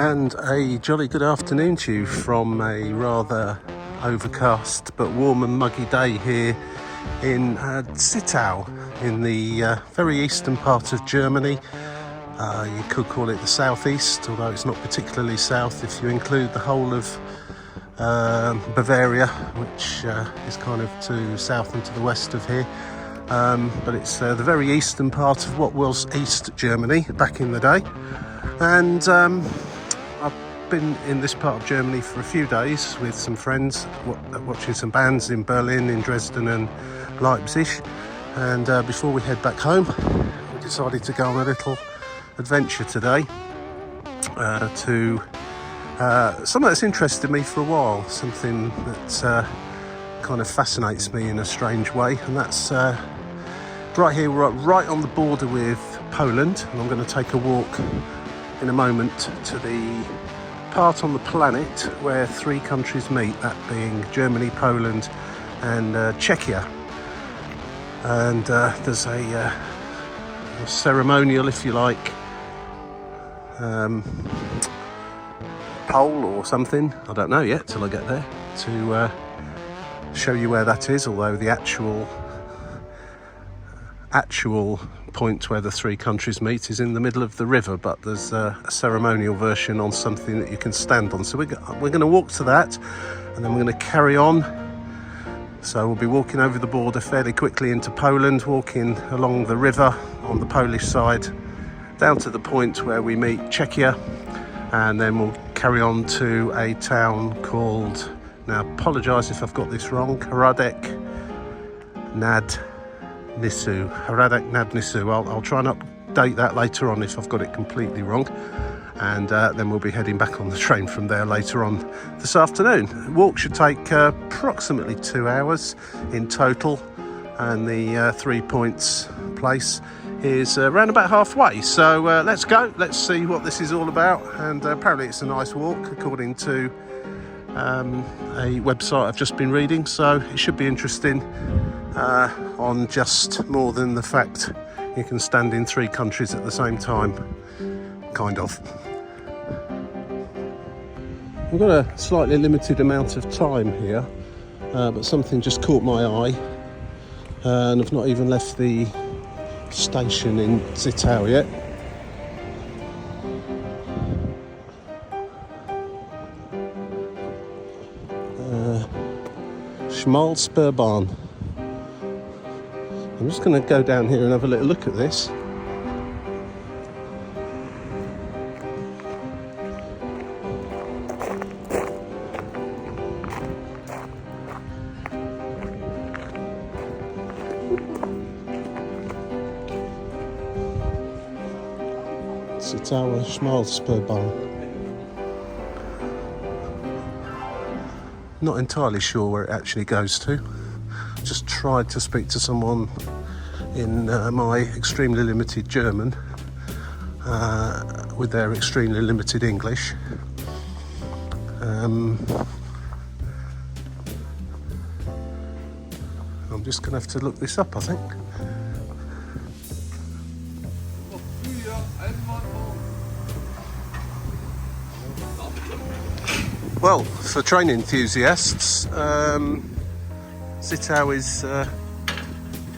And a jolly good afternoon to you from a rather overcast but warm and muggy day here in Zittau in the very eastern part of Germany. You could call it the southeast, although it's not particularly south if you include the whole of Bavaria, which is kind of to south and to the west of here. But it's the very eastern part of what was East Germany back in the day. And I've been in this part of Germany for a few days with some friends, watching some bands in Berlin, in Dresden and Leipzig. And before we head back home, we decided to go on a little adventure today to something that's interested me for a while, something that kind of fascinates me in a strange way, and that's right here, right on the border with Poland. And I'm going to take a walk in a moment to the part on the planet where three countries meet, that being Germany, Poland and Czechia. And there's a ceremonial, if you like, pole or something, I don't know yet till I get there, to show you where that is, although the actual point where the three countries meet is in the middle of the river, but there's a ceremonial version on something that you can stand on. So we're going to walk to that, and then we're going to carry on. So we'll be walking over the border fairly quickly into Poland, walking along the river on the Polish side down to the point where we meet Czechia, and then we'll carry on to a town called, now apologise if I've got this wrong, Hradek nad Nisou. Hradek nad Nisou. I'll try and update that later on if I've got it completely wrong, and then we'll be heading back on the train from there later on this afternoon. The walk should take approximately 2 hours in total, and the 3 points place is around about halfway. So let's go, let's see what this is all about. And apparently it's a nice walk according to a website I've just been reading, so it should be interesting on just more than the fact you can stand in three countries at the same time, kind of. We've got a slightly limited amount of time here, but something just caught my eye, and I've not even left the station in Zittau yet. Schmalspurbahn. I'm just going to go down here and have a little look at this. Zittau Schmalspurbahn. Not entirely sure where it actually goes to. Just tried to speak to someone in my extremely limited German with their extremely limited English. I'm just going to have to look this up, I think. Well, for train enthusiasts, Zittau is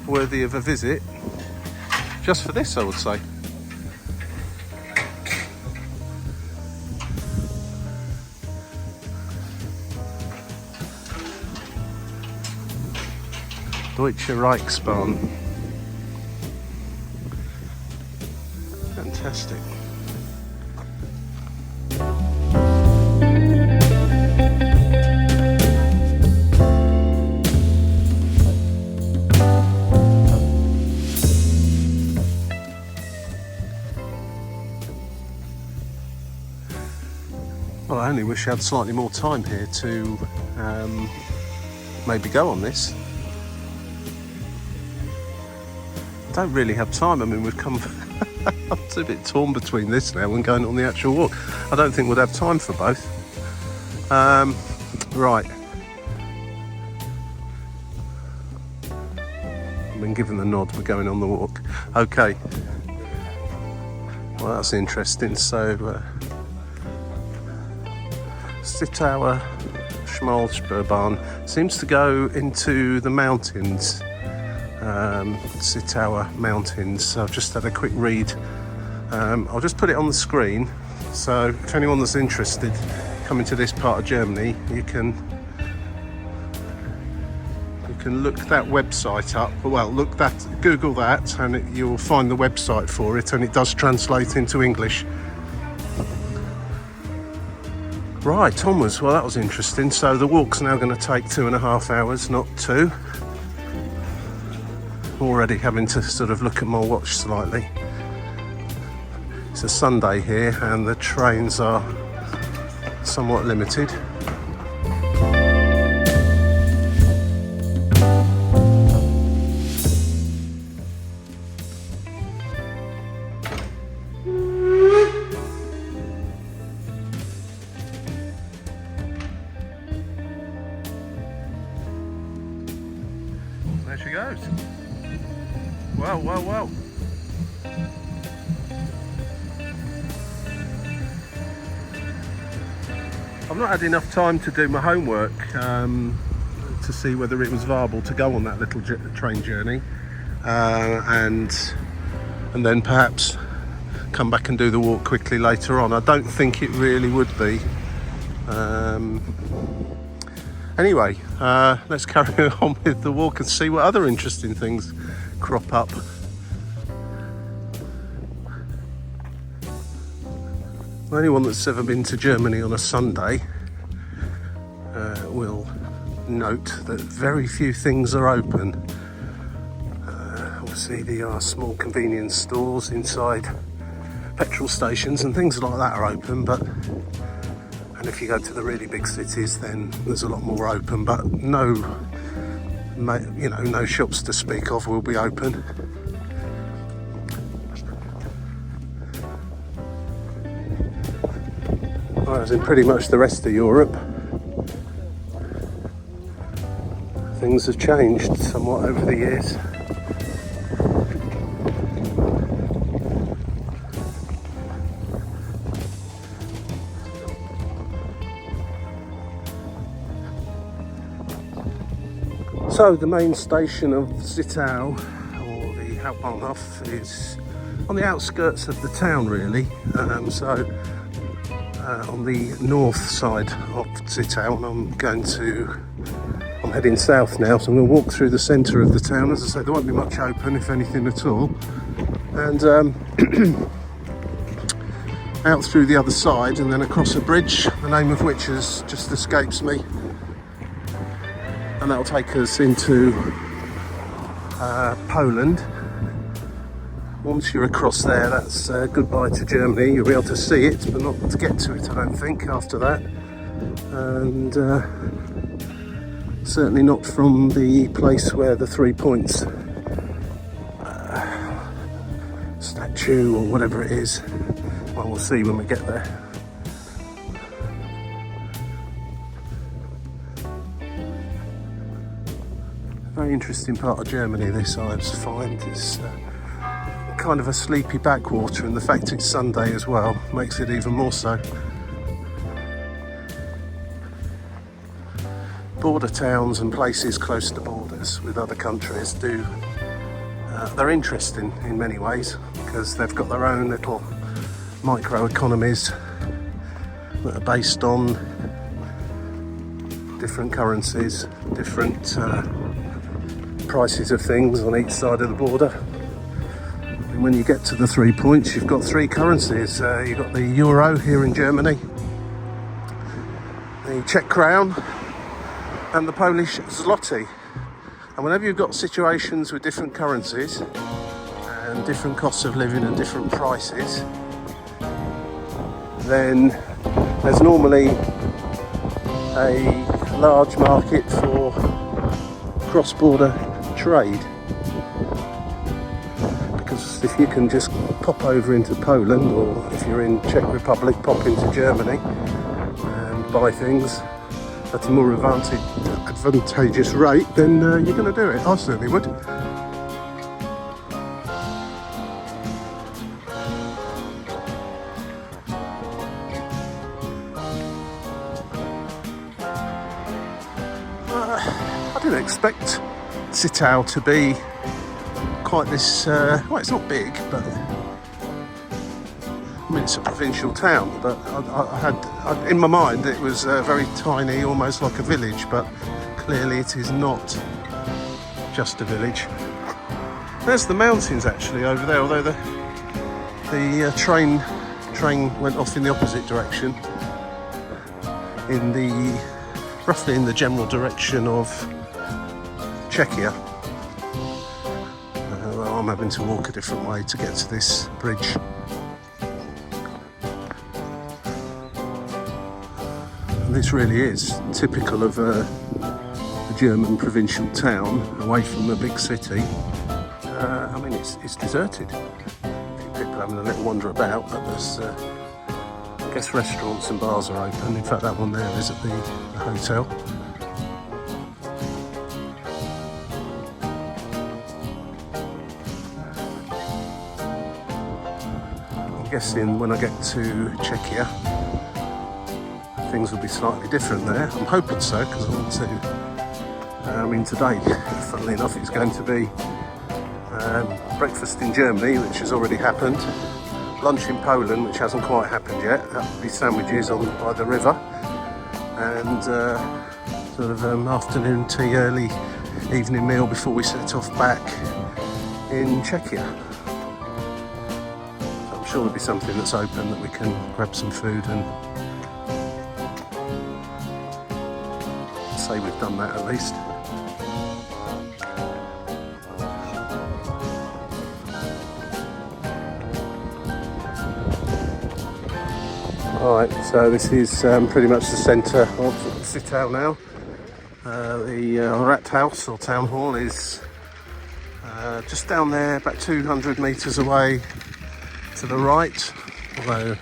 worthy of a visit, just for this, I would say. Deutsche Reichsbahn. Fantastic. Well, I only wish I had slightly more time here to maybe go on this. I don't really have time. I mean, we've come I'm a bit torn between this now and going on the actual walk. I don't think we'll have time for both. Right. I've been given the nod, we're going on the walk. Okay. Well, that's interesting. So Zittau Schmalspurbahn seems to go into the mountains, Zittau mountains. So I've just had a quick read. I'll just put it on the screen, so if anyone that's interested coming to this part of Germany, you can look that website up. Well, Google that, and you'll find the website for it, and it does translate into English. Right, onwards. Well, that was interesting. So the walk's now going to take 2.5 hours, not 2. Already having to sort of look at my watch slightly. It's a Sunday here, and the trains are somewhat limited. There she goes. Wow, wow, wow. I've not had enough time to do my homework to see whether it was viable to go on that little train journey, and then perhaps come back and do the walk quickly later on. I don't think it really would be. Anyway, let's carry on with the walk and see what other interesting things crop up. Anyone that's ever been to Germany on a Sunday will note that very few things are open. Obviously there are small convenience stores inside petrol stations and things like that are open, and if you go to the really big cities, then there's a lot more open, but no shops to speak of will be open. Whereas in pretty much the rest of Europe, things have changed somewhat over the years. So the main station of Zittau, or the Hauptbahnhof, is on the outskirts of the town really. On the north side of Zittau, and I'm heading south now, so I'm going to walk through the centre of the town. As I say, there won't be much open, if anything at all, and out through the other side and then across a bridge, the name of which has just escapes me, and that'll take us into Poland. Once you're across there, that's goodbye to Germany. You'll be able to see it, but not to get to it, I don't think, after that. And certainly not from the place where the 3 points statue or whatever it is. Well, we'll see when we get there. Very interesting part of Germany, this, I find. It's kind of a sleepy backwater, and the fact it's Sunday as well makes it even more so. Border towns and places close to borders with other countries they're interesting in many ways, because they've got their own little micro economies that are based on different currencies, different prices of things on each side of the border. And when you get to the 3 points, you've got 3 currencies. You've got the euro here in Germany, the Czech crown, and the Polish zloty. And whenever you've got situations with different currencies and different costs of living and different prices, then there's normally a large market for cross-border trade. Because if you can just pop over into Poland, or if you're in Czech Republic, pop into Germany and buy things at a more advantageous rate, then you're going to do it. I certainly would. didn't expect Zittau to be quite this, well, it's not big, but I mean, it's a provincial town, but in my mind it was very tiny, almost like a village, but clearly it is not just a village. There's the mountains actually over there, although the train went off in the opposite direction, roughly in the general direction of Czechia. Well, I'm having to walk a different way to get to this bridge. And this really is typical of a German provincial town away from a big city. I mean, it's deserted. A few people having a little wander about, but there's, I guess, restaurants and bars are open. In fact, that one there is at the hotel. I'm guessing when I get to Czechia, things will be slightly different there. I'm hoping so, because I want to. I mean, today, funnily enough, it's going to be breakfast in Germany, which has already happened. Lunch in Poland, which hasn't quite happened yet. That would be sandwiches by the river, and sort of afternoon tea, early evening meal before we set off back in Czechia. So I'm sure there'll be something that's open that we can grab some food and say we've done that at least. Alright, so this is pretty much the centre of Zittau now. The Rathaus or town hall is just down there, about 200 metres away to the right, although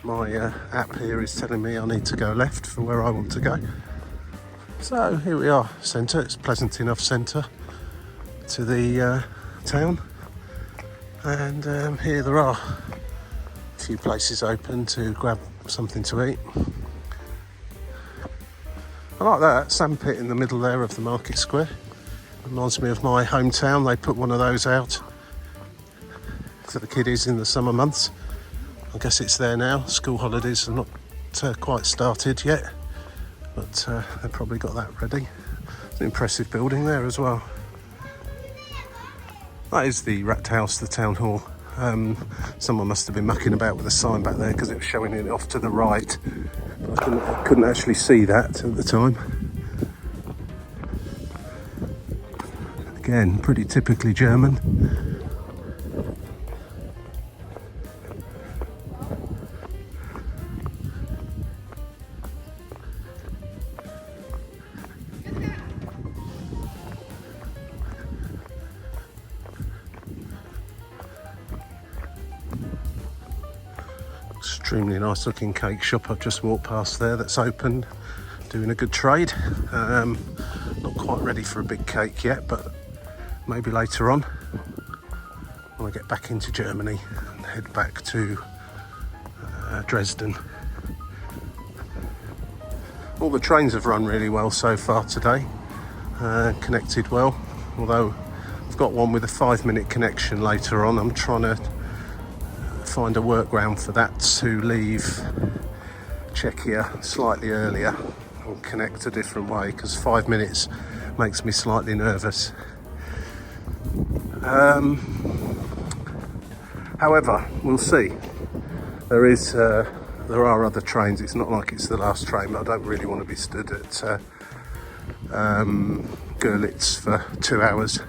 my app here is telling me I need to go left for where I want to go. So here we are, centre. It's a pleasant enough centre to the town, and here there are a few places open to grab something to eat. I like that sandpit in the middle there of the market square. Reminds me of my hometown. They put one of those out for the kiddies in the summer months. I guess it's there now. School holidays are not quite started yet, but they've probably got that ready. It's an impressive building there as well. That is the Rathaus, the town hall. Someone must have been mucking about with a sign back there because it was showing it off to the right. I couldn't actually see that at the time. Again, pretty typically German. Extremely nice looking cake shop I've just walked past there that's open, doing a good trade. Not quite ready for a big cake yet, but maybe later on when I get back into Germany and head back to Dresden. All the trains have run really well so far today, connected well, although I've got one with a 5-minute connection later on. I'm trying to find a workaround for that to leave Czechia slightly earlier and connect a different way, because 5 minutes makes me slightly nervous. However, we'll see. There are other trains. It's not like it's the last train, but I don't really want to be stood at Görlitz for 2 hours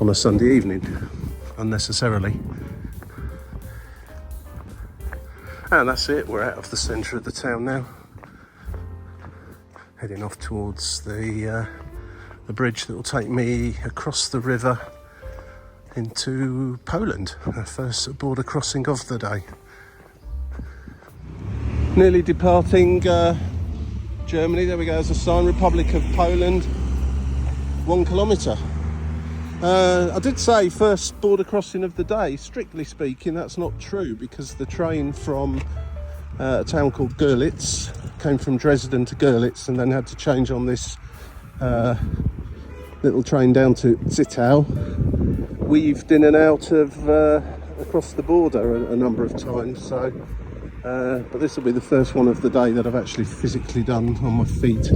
on a Sunday evening unnecessarily. And that's it, we're out of the centre of the town now, heading off towards the bridge that will take me across the river into Poland, our first border crossing of the day. Nearly departing Germany. There we go, there's a sign, Republic of Poland, 1 kilometre. I did say first border crossing of the day. Strictly speaking, that's not true, because the train from a town called Görlitz. Came from Dresden to Görlitz and then had to change on this little train down to Zittau. Weaved in and out of across the border a number of times, so but this will be the first one of the day that I've actually physically done on my feet.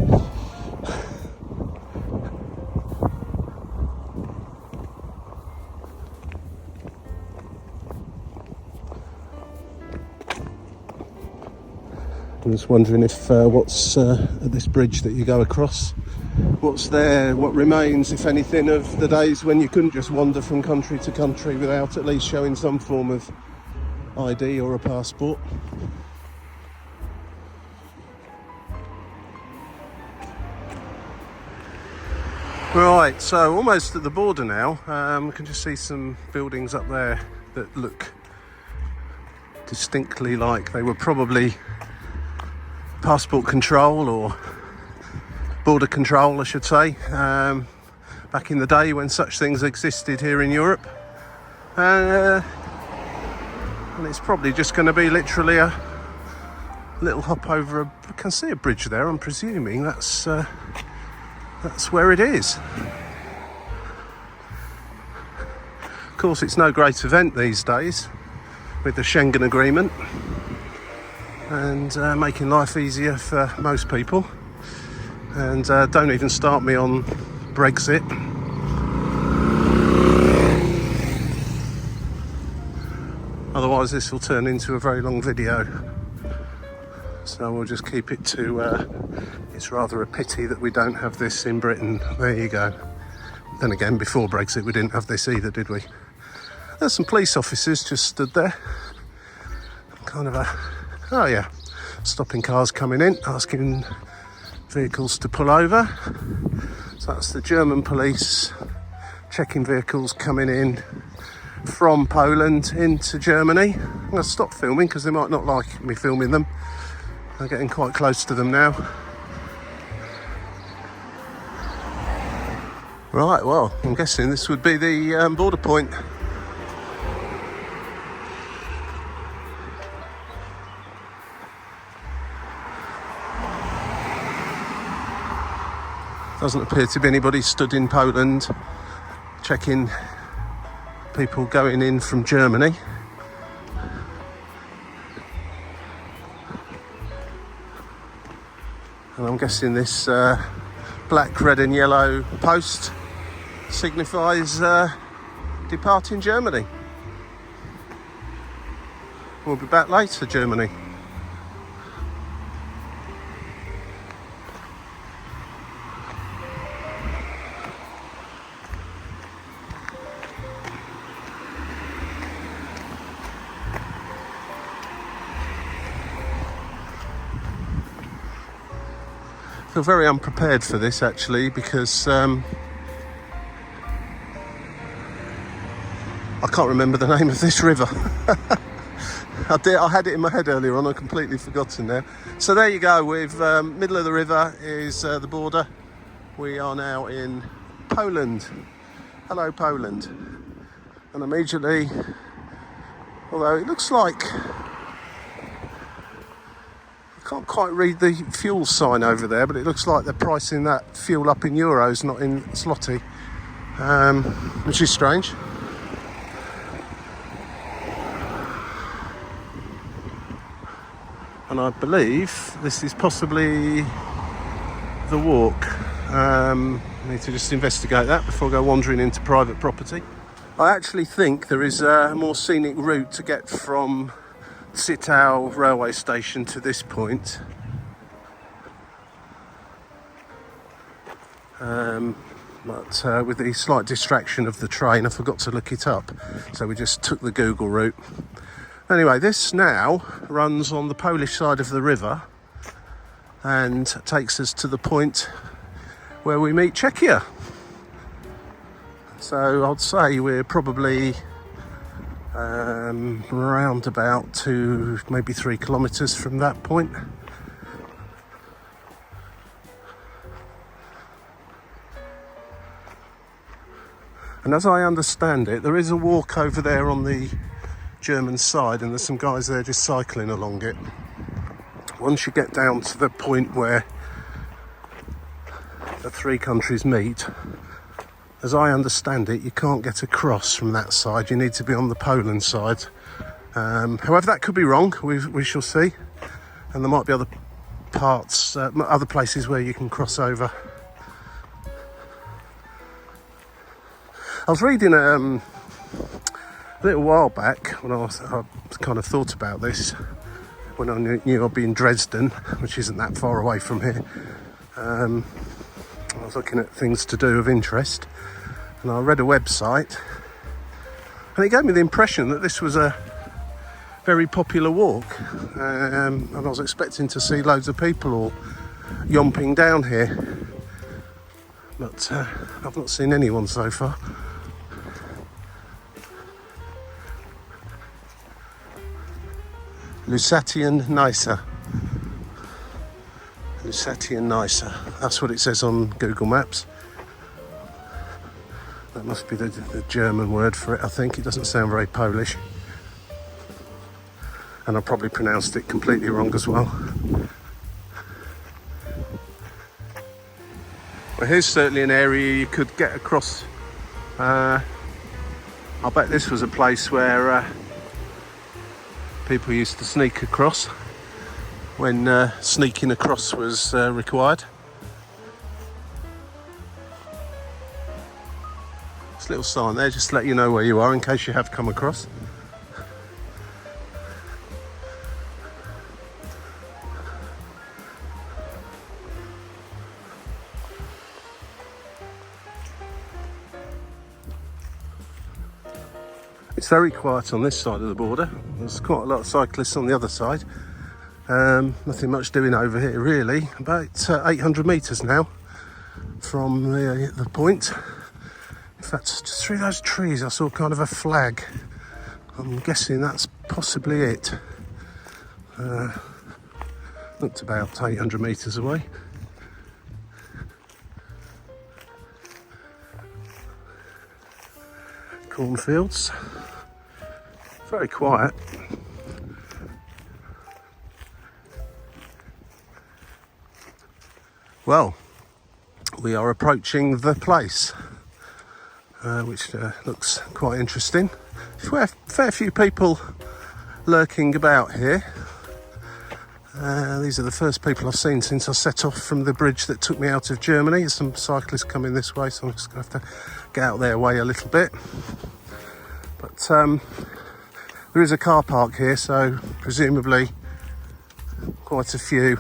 I'm just wondering if what's at this bridge that you go across, what's there, what remains, if anything, of the days when you couldn't just wander from country to country without at least showing some form of ID or a passport. Right, so almost at the border now. We can just see some buildings up there that look distinctly like they were probably passport control or border control, I should say, back in the day when such things existed here in Europe. And it's probably just going to be literally a little hop over I can see a bridge there, I'm presuming that's where it is. Of course, it's no great event these days with the Schengen agreement and making life easier for most people. And don't even start me on Brexit. Otherwise this will turn into a very long video. So we'll just keep it to, it's rather a pity that we don't have this in Britain. There you go. Then again, before Brexit we didn't have this either, did we? There's some police officers just stood there. Kind of a, oh yeah, stopping cars coming in, asking vehicles to pull over. So that's the German police checking vehicles coming in from Poland into Germany. I'm going to stop filming because they might not like me filming them. I'm getting quite close to them now. Right, well, I'm guessing this would be the border point. Doesn't appear to be anybody stood in Poland checking people going in from Germany. And I'm guessing this black, red and yellow post signifies departing Germany. We'll be back later, Germany. I feel very unprepared for this actually, because I can't remember the name of this river. I had it in my head earlier on, I've completely forgotten now. So there you go, we've middle of the river is the border. We are now in Poland. Hello Poland. And immediately, although it looks like, can't quite read the fuel sign over there, but it looks like they're pricing that fuel up in euros, not in zloty, which is strange. And I believe this is possibly the walk. I need to just investigate that before I go wandering into private property. I actually think there is a more scenic route to get from Zittau railway station to this point. But with the slight distraction of the train, I forgot to look it up, so we just took the Google route. Anyway, this now runs on the Polish side of the river and takes us to the point where we meet Czechia. So I'd say we're probably around about 2, maybe 3 kilometres from that point. And as I understand it, there is a walk over there on the German side, and there's some guys there just cycling along it. once you get down to the point where the three countries meet, as I understand it, you can't get across from that side. You need to be on the Poland side. However, that could be wrong. We shall see. And there might be other parts, other places where you can cross over. I was reading a little while back when I kind of thought about this, when I knew I'd be in Dresden, which isn't that far away from here. I was looking at things to do of interest, and I read a website, and it gave me the impression that this was a very popular walk, and I was expecting to see loads of people all yomping down here, but I've not seen anyone so far. Lusatian Nisou. Lusatian Nisou. That's what it says on Google Maps. That must be the German word for it, I think. It doesn't sound very Polish. And I probably pronounced it completely wrong as well. Well, here's certainly an area you could get across. I bet this was a place where people used to sneak across when sneaking across was required. This little sign there just to let you know where you are in case you have come across. It's very quiet on this side of the border. There's quite a lot of cyclists on the other side. Nothing much doing over here really. About 800 metres now from the point. In fact, just through those trees I saw kind of a flag. I'm guessing that's possibly it. Looked about 800 metres away. Cornfields. Very quiet. Well, we are approaching the place, which looks quite interesting. There's a fair few people lurking about here. These are the first people I've seen since I set off from the bridge that took me out of Germany. There's some cyclists coming this way, so I'm just going to have to get out their way a little bit. But there is a car park here, so presumably quite a few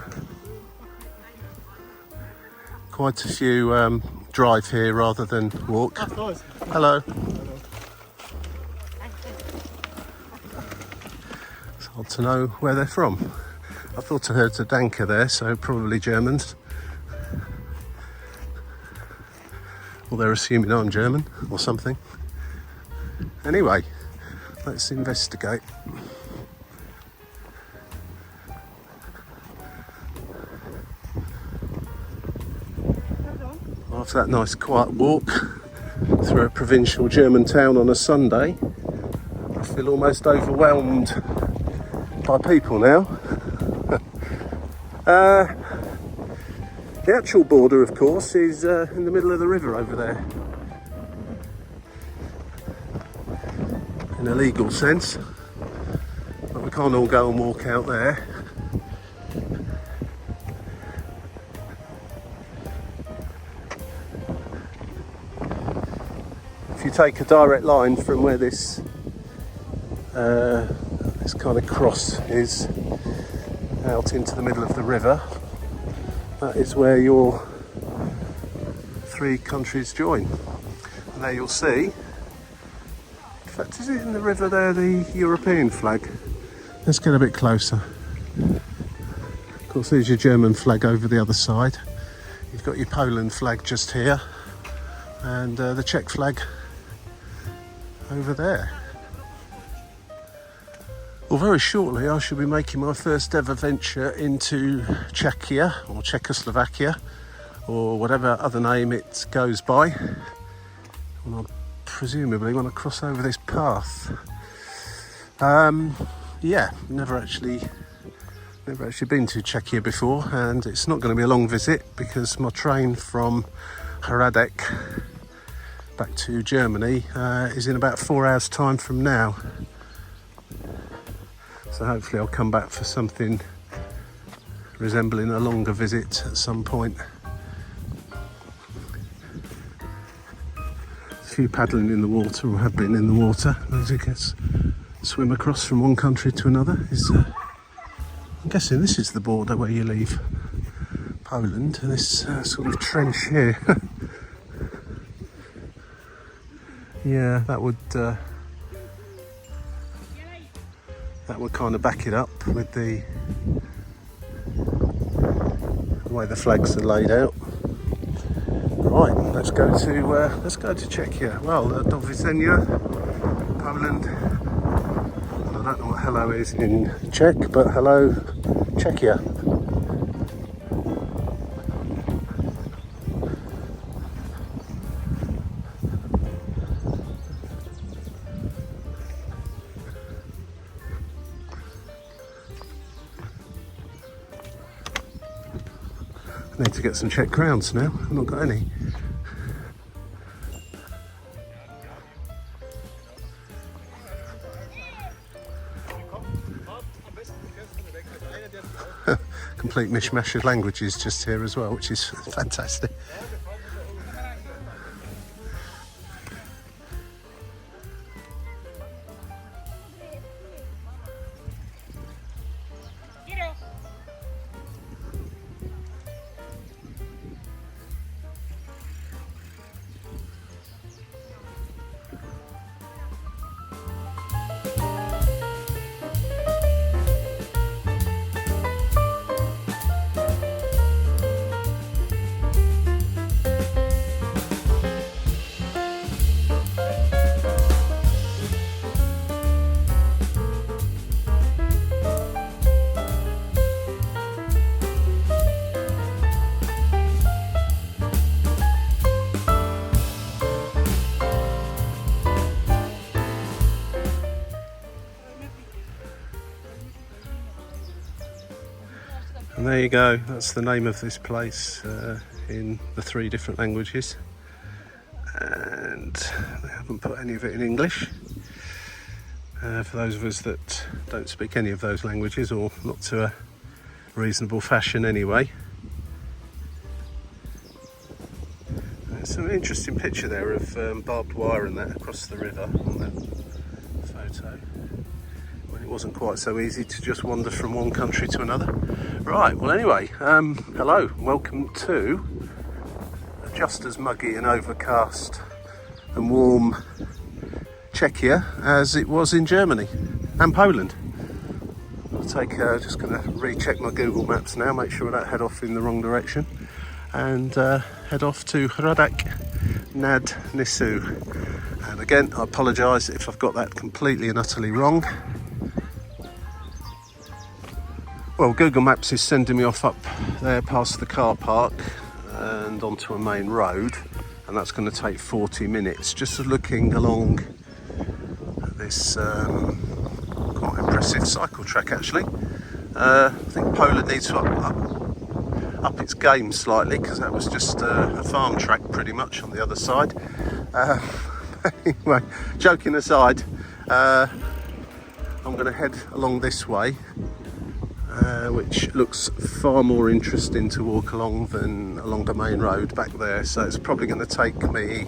drive here rather than walk. Hello. It's hard to know where they're from. I thought I heard a Danke there, so probably Germans. Or they're assuming I'm German or something. Anyway, let's investigate. After that nice quiet walk through a provincial German town on a Sunday, I feel almost overwhelmed by people now. The actual border, of course, is in the middle of the river over there. In a legal sense, but we can't all go and walk out there. If you take a direct line from where this kind of cross is out into the middle of the river, that is where your three countries join. And there you'll see, in fact, is it in the river there, the European flag? Let's get a bit closer. Of course, there's your German flag over the other side. You've got your Poland flag just here, and the Czech flag over there. Well, very shortly I shall be making my first ever venture into Czechia, or Czechoslovakia, or whatever other name it goes by. And I'll presumably want to cross over this path. Yeah, never actually Never actually been to Czechia before, and it's not going to be a long visit because my train from Hradek back to Germany is in about 4 hours time from now. So hopefully I'll come back for something resembling a longer visit at some point. A few paddling in the water, or have been in the water, as you guess. Swim across from one country to another is, I'm guessing this is the border where you leave Poland, this sort of trench here. Yeah, that would kind of back it up with the way the flags are laid out. Right, let's go to Czechia. Well, do widzenia, Poland. I don't know what hello is in Czech, but hello, Czechia. I need to get some Czech crowns now. I've not got any. Complete mishmash of languages just here as well, which is fantastic. And there you go, that's the name of this place in the 3 different languages, and they haven't put any of it in English. For those of us that don't speak any of those languages, or not to a reasonable fashion anyway. It's an interesting picture there of barbed wire and that across the river on that photo. It wasn't quite so easy to just wander from one country to another. Right, well anyway, hello, welcome to just as muggy and overcast and warm Czechia as it was in Germany and Poland. I'll just going to recheck my Google Maps now, make sure I don't head off in the wrong direction, and head off to Hradek nad Nisou. And again, I apologise if I've got that completely and utterly wrong. Well, Google Maps is sending me off up there past the car park and onto a main road, and that's going to take 40 minutes. Just looking along this quite impressive cycle track actually. I think Poland needs to up its game slightly, because that was just a farm track pretty much on the other side. Anyway, joking aside, I'm going to head along this way. Which looks far more interesting to walk along than along the main road back there, so it's probably going to take me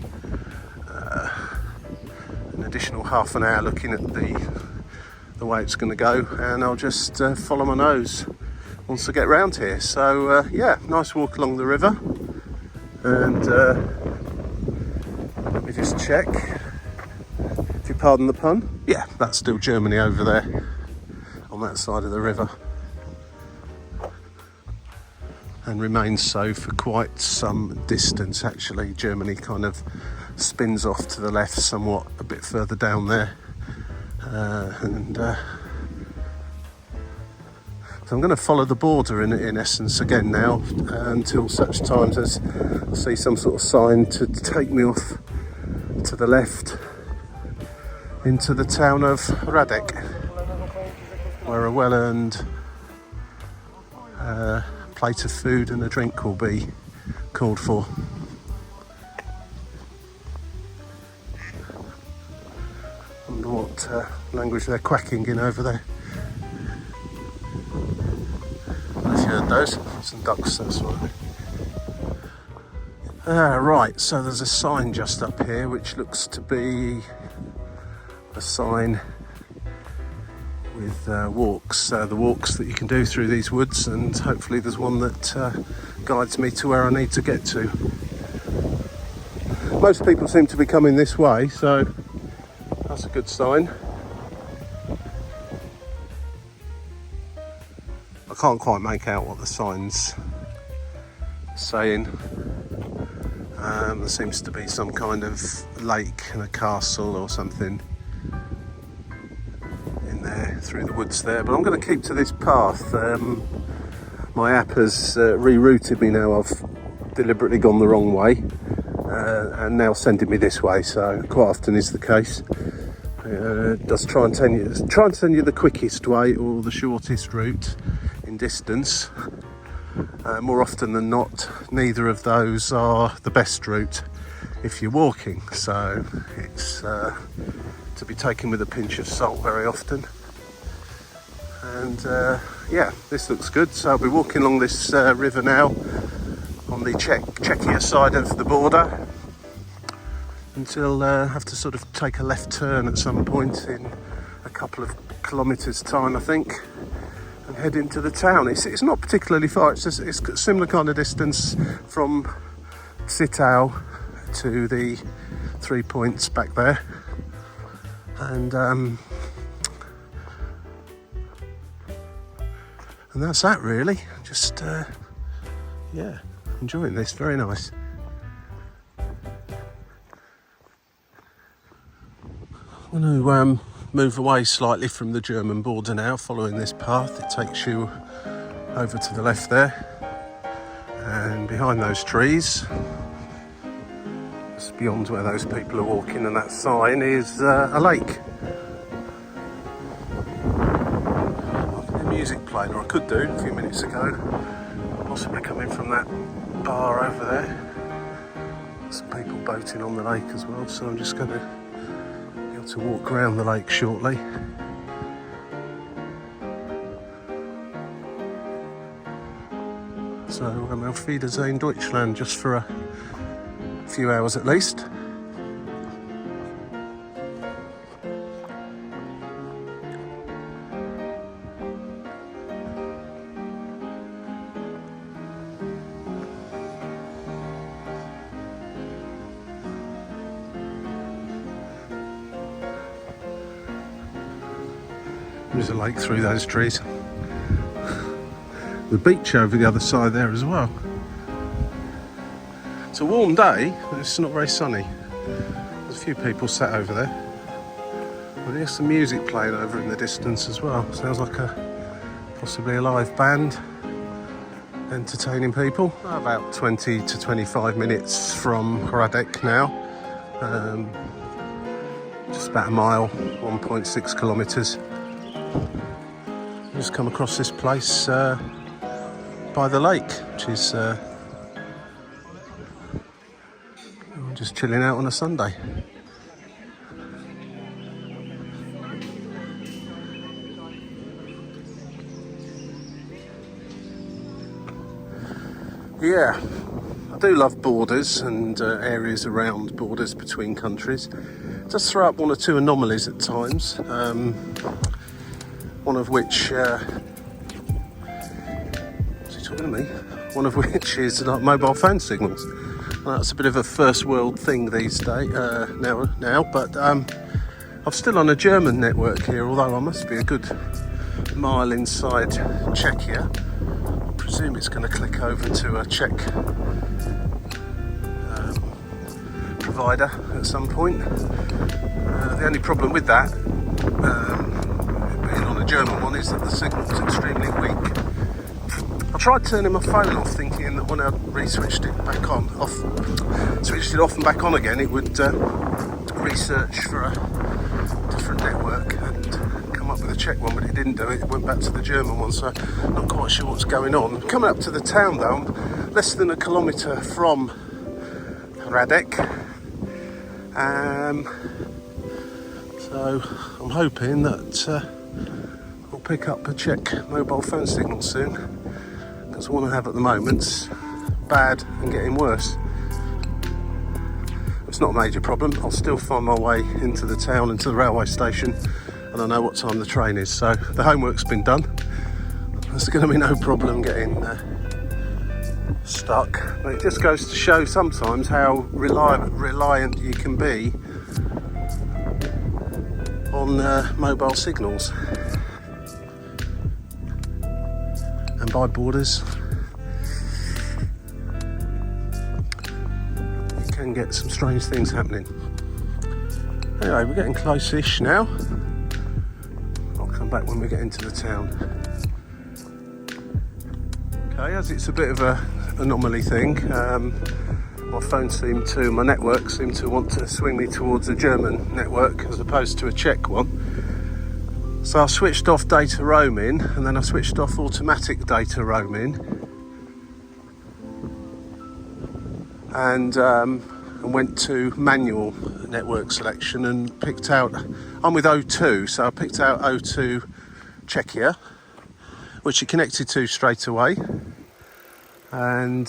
an additional half an hour looking at the way it's going to go, and I'll just follow my nose once I get round here. So yeah, nice walk along the river, and let me just check, if you pardon the pun, yeah, that's still Germany over there on that side of the river, and remains so for quite some distance actually. Germany kind of spins off to the left somewhat a bit further down there, so I'm going to follow the border in essence again now, until such times as I see some sort of sign to take me off to the left into the town of Hradek, where a well-earned a plate of food and a drink will be called for. I wonder what language they're quacking in over there. I've heard those. Some ducks, that's right. Right, so there's a sign just up here which looks to be a sign with walks, the walks that you can do through these woods, and hopefully there's one that guides me to where I need to get to. Most people seem to be coming this way, so that's a good sign. I can't quite make out what the sign's saying. There seems to be some kind of lake and a castle or something in there through the woods there, but I'm going to keep to this path. My app has rerouted me now. I've deliberately gone the wrong way and now sending me this way, so quite often is the case. Does try and send you the quickest way or the shortest route in distance. More often than not, neither of those are the best route if you're walking, so it's to be taken with a pinch of salt very often. And yeah, this looks good. So I'll be walking along this river now on the Czechia side of the border until I have to sort of take a left turn at some point in a couple of kilometres time, I think, and head into the town. It's not particularly far. It's a similar kind of distance from Zittau to the 3 points back there, and that's that really. Just yeah, enjoying this. Very nice. I'm going to move away slightly from the German border now, following this path. It takes you over to the left there, and behind those trees, just beyond where those people are walking and that sign, is a lake. I can hear music playing, or I could do a few minutes ago, possibly coming from that bar over there. Some people boating on the lake as well, so I'm just going to be able to walk around the lake shortly. So auf Wiedersehen Deutschland, just for a few hours at least. There's a lake through those trees. The beach over the other side there as well. It's a warm day, but it's not very sunny. There's a few people sat over there. I hear some music playing over in the distance as well. Sounds like possibly a live band entertaining people. About 20 to 25 minutes from Hradek now. Just about a mile, 1.6 kilometres. Just come across this place by the lake, which is just chilling out on a Sunday. Yeah, I do love borders and areas around borders between countries. It does throw up one or two anomalies at times. One of which One of which is like mobile phone signals. Well, that's a bit of a first world thing these days now. But I'm still on a German network here, although I must be a good mile inside Czechia. I presume it's going to click over to a Czech provider at some point. The only problem with that, being on a German one, is that the signal's extremely weak. I tried turning my phone off, thinking that when I switched it off and back on again, it would research for a different network and come come up with a Czech one, but it didn't do it. It went back to the German one, so not quite sure what's going on. Coming up to the town though, I'm less than a kilometre from Hradek. So I'm hoping that I'll pick up a Czech mobile phone signal soon, because the one I have at the moment's bad and getting worse. It's not a major problem. I'll still find my way into the town, into the railway station, and I know what time the train is, so the homework's been done. There's going to be no problem getting stuck. But it just goes to show sometimes how reliant you can be on mobile signals and by borders. You can get some strange things happening. Anyway, we're getting close-ish now. I'll come back when we get into the town. Okay, as it's a bit of a anomaly thing, my network seemed to want to swing me towards a German network as opposed to a Czech one. So I switched off data roaming, and then I switched off automatic data roaming, and went to manual network selection and picked out, I'm with O2, so I picked out O2 Czechia, which it connected to straight away, and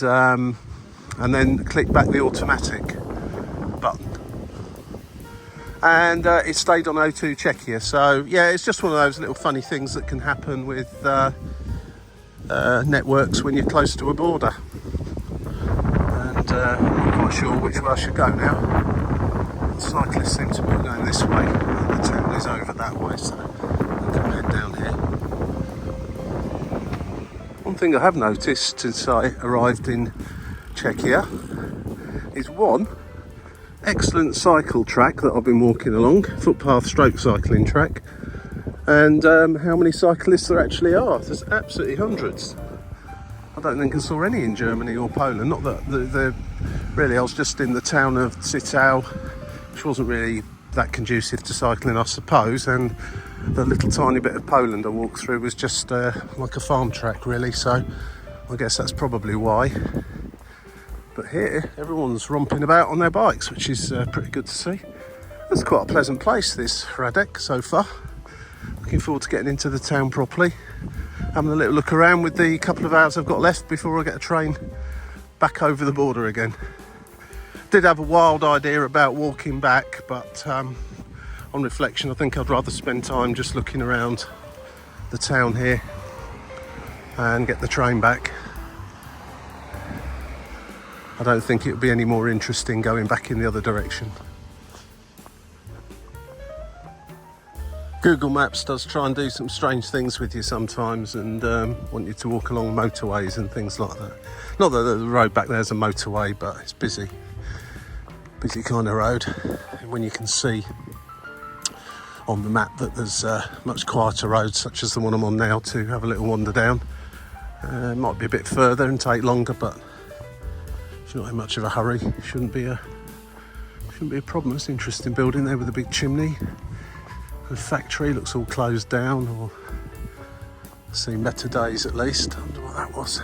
then clicked back the automatic button, and it stayed on O2 Czechia. So yeah, it's just one of those little funny things that can happen with networks when you're close to a border. And I'm not quite sure which way I should go now. The cyclists seem to be going this way, the town is over that way, so I'm going to head down here. One thing I have noticed since I arrived in Czechia is one excellent cycle track that I've been walking along, footpath stroke cycling track, and how many cyclists there actually are. There's absolutely hundreds. I don't think I saw any in Germany or Poland. Not that they're really, I was just in the town of Zittau, which wasn't really that conducive to cycling, I suppose, and the little tiny bit of Poland I walked through was just like a farm track really, so I guess that's probably why. But here everyone's romping about on their bikes, which is pretty good to see. It's quite a pleasant place, this Hradek, so far. Looking forward to getting into the town properly, having a little look around with the couple of hours I've got left before I get a train back over the border again. Did have a wild idea about walking back, but on reflection I think I'd rather spend time just looking around the town here and get the train back. I don't think it would be any more interesting going back in the other direction. Google Maps does try and do some strange things with you sometimes, and want you to walk along motorways and things like that. Not that the road back there is a motorway, but it's busy kind of road. And when you can see on the map that there's much quieter roads, such as the one I'm on now, to have a little wander down. It might be a bit further and take longer, but if you're not in much of a hurry, it shouldn't be a problem. It's an interesting building there with a big chimney. The factory looks all closed down, or seen better days at least. I wonder what that was.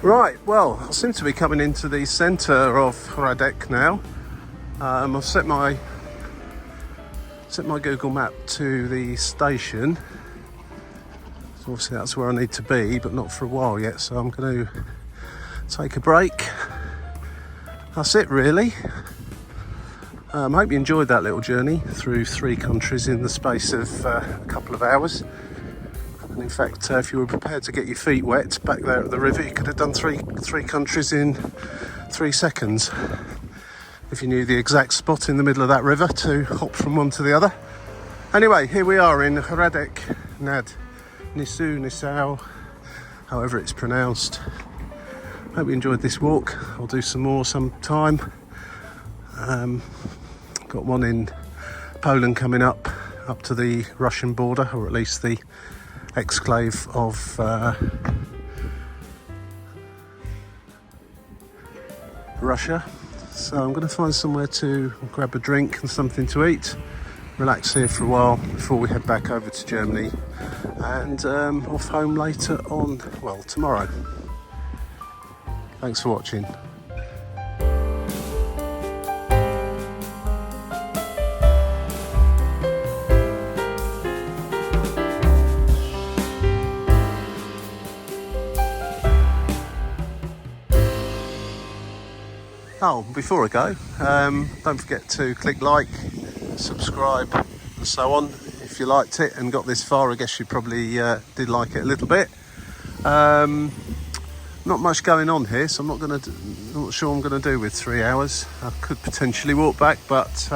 Right, well, I seem to be coming into the centre of Hradek now. I've set my Google map to the station. So obviously that's where I need to be, but not for a while yet, so I'm going to take a break. That's it really. I hope you enjoyed that little journey through 3 countries in the space of a couple of hours. And in fact, if you were prepared to get your feet wet back there at the river, you could have done three countries in 3 seconds. If you knew the exact spot in the middle of that river to hop from one to the other. Anyway, here we are in Hradek nad Nisou, however it's pronounced. Hope you enjoyed this walk. I'll do some more sometime. Got one in Poland coming up to the Russian border, or at least the exclave of Russia. So I'm going to find somewhere to grab a drink and something to eat, relax here for a while before we head back over to Germany, and off home later on, well, tomorrow. Thanks for watching. Oh, before I go, don't forget to click like, subscribe and so on. If you liked it and got this far, I guess you probably did like it a little bit. Not much going on here, so I'm not sure I'm going to do with 3 hours. I could potentially walk back, but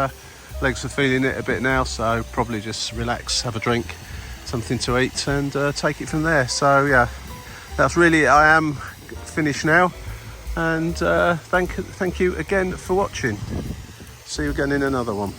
legs are feeling it a bit now, so probably just relax, have a drink, something to eat, and take it from there. So yeah, that's really it. I am finished now. And thank you again for watching. See you again in another one.